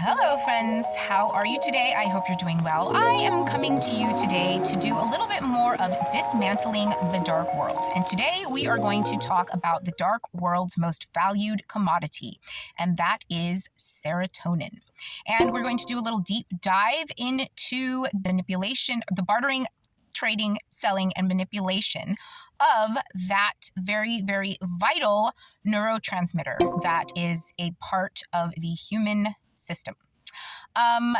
Hello friends, how are you today? I hope you're doing well. I am coming to you today to do a little bit more of dismantling the dark world. And today we are going to talk about the dark world's most valued commodity, and that is serotonin. And we're going to do a little deep dive into the manipulation, the bartering, trading, selling, and manipulation of that very, very vital neurotransmitter that is a part of the human system.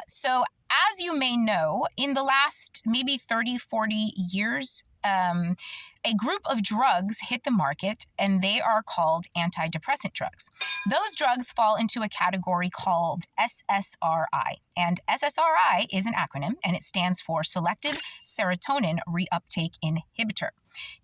So as you may know, in the last maybe 30, 40 years, a group of drugs hit the market, and they are called antidepressant drugs. Those drugs fall into a category called SSRI, and SSRI is an acronym, and it stands for Selective Serotonin Reuptake Inhibitor.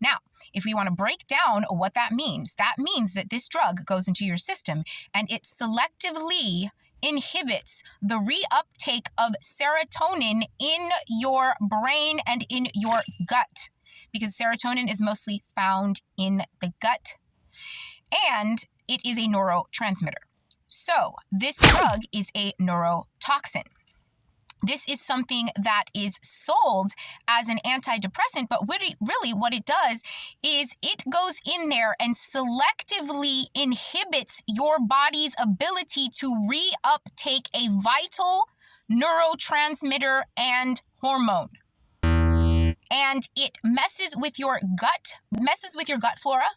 Now, if we want to break down what that means that this drug goes into your system and it selectively inhibits the reuptake of serotonin in your brain and in your gut, because serotonin is mostly found in the gut, and it is a neurotransmitter. So this drug is a neurotoxin. This is something that is sold as an antidepressant, but really what it does is it goes in there and selectively inhibits your body's ability to reuptake a vital neurotransmitter and hormone. And it messes with your gut flora,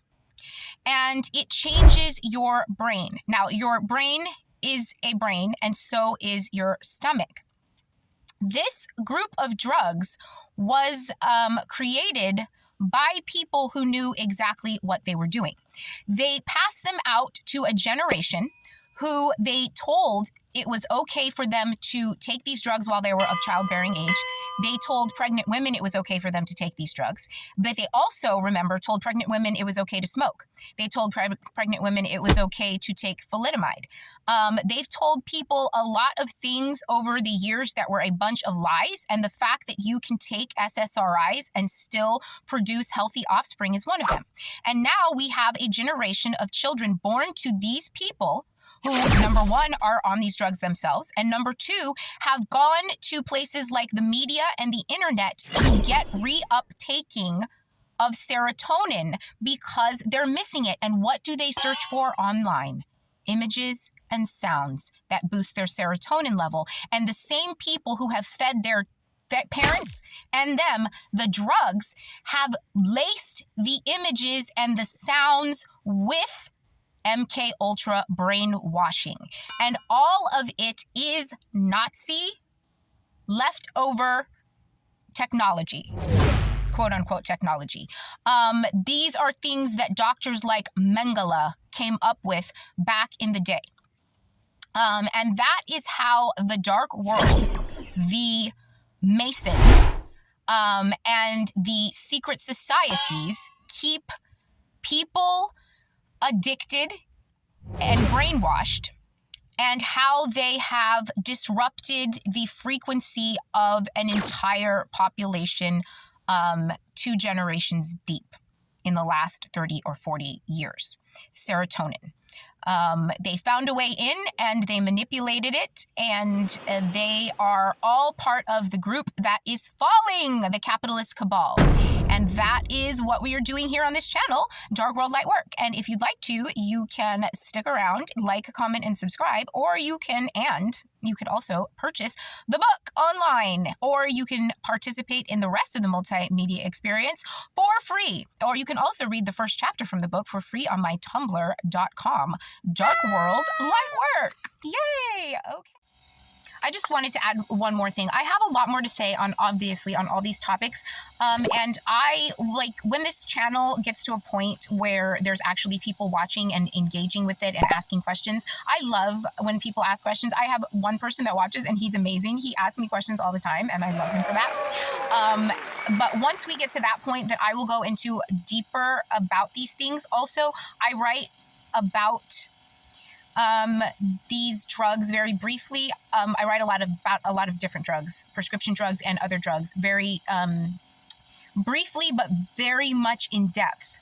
and it changes your brain. Now, your brain is a brain, and so is your stomach. This group of drugs was created by people who knew exactly what they were doing. They passed them out to a generation who they told it was okay for them to take these drugs while they were of childbearing age. They told pregnant women it was okay for them to take these drugs. But they also, remember, told pregnant women it was okay to smoke. They told pregnant women it was okay to take thalidomide. They've told people a lot of things over the years that were a bunch of lies, and the fact that you can take SSRIs and still produce healthy offspring is one of them. And now we have a generation of children born to these people who, number one, are on these drugs themselves, and number two, have gone to places like the media and the internet to get reuptaking of serotonin because they're missing it. And what do they search for online? Images and sounds that boost their serotonin level. And the same people who have fed their parents and them the drugs have laced the images and the sounds with MK Ultra brainwashing. And all of it is Nazi leftover technology, quote unquote technology. These are things that doctors like Mengele came up with back in the day. And that is how the dark world, the Masons, and the secret societies keep people addicted and brainwashed, and how they have disrupted the frequency of an entire population 2 generations deep in the last 30 or 40 years. Serotonin. They found a way in and they manipulated it, and they are all part of the group that is falling, the capitalist cabal. And that is what we are doing here on this channel, Dark World Light Work. And if you'd like to, you can stick around, like, comment, and subscribe, or you could also purchase the book online, or you can participate in the rest of the multimedia experience for free. Or you can also read the first chapter from the book for free on my tumblr.com, Dark World Light Work. Yay! Okay. I just wanted to add one more thing. I have a lot more to say on all these topics. And I like when this channel gets to a point where there's actually people watching and engaging with it and asking questions. I love when people ask questions. I have one person that watches, and he's amazing. He asks me questions all the time, and I love him for that. But once we get to that point, that I will go into deeper about these things. Also, I write about these drugs very briefly. I write about a lot of different drugs, prescription drugs and other drugs, very briefly, but very much in depth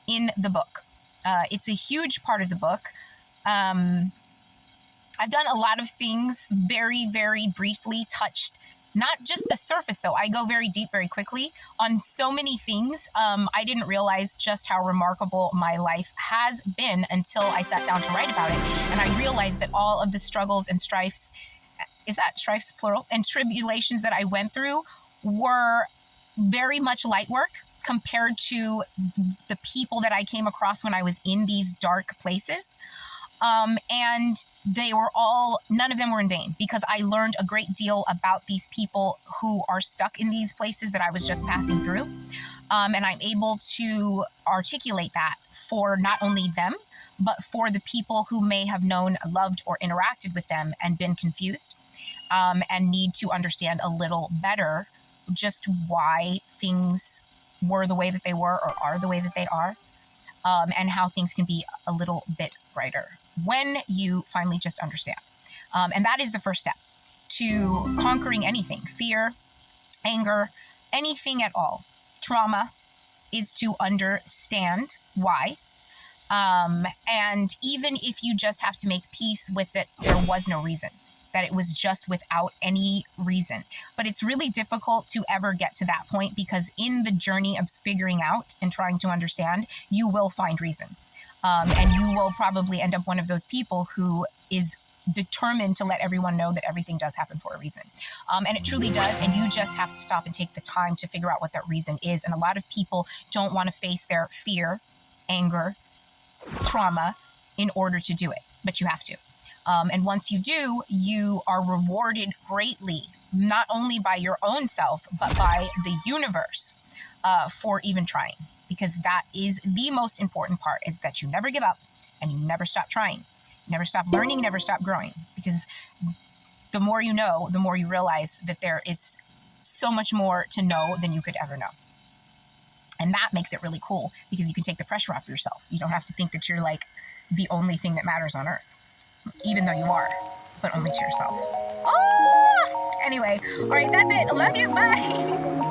in the book. It's a huge part of the book. I've done a lot of things, very, very briefly touched, not just the surface though. I go very deep very quickly on so many things. I didn't realize just how remarkable my life has been until I sat down to write about it. And I realized that all of the struggles and strifes, is that strifes plural, and tribulations that I went through were very much light work compared to the people that I came across when I was in these dark places. And they were all, none of them were in vain, because I learned a great deal about these people who are stuck in these places that I was just passing through. And I'm able to articulate that for not only them, but for the people who may have known, loved, or interacted with them and been confused, and need to understand a little better just why things were the way that they were or are the way that they are, and how things can be a little bit brighter when you finally just understand. And that is the first step to conquering anything, fear, anger, anything at all. Trauma is to understand why. And even if you just have to make peace with it, there was no reason, that it was just without any reason. But it's really difficult to ever get to that point, because in the journey of figuring out and trying to understand, you will find reason. And you will probably end up one of those people who is determined to let everyone know that everything does happen for a reason. And it truly does. And you just have to stop and take the time to figure out what that reason is. And a lot of people don't want to face their fear, anger, trauma in order to do it, but you have to. And once you do, you are rewarded greatly, not only by your own self, but by the universe, for even trying. Because that is the most important part, is that you never give up and you never stop trying. You never stop learning, you never stop growing. Because the more you know, the more you realize that there is so much more to know than you could ever know. And that makes it really cool, because you can take the pressure off yourself. You don't have to think that you're like the only thing that matters on earth, even though you are, but only to yourself. Oh! Anyway, all right, that's it. I love you. Bye.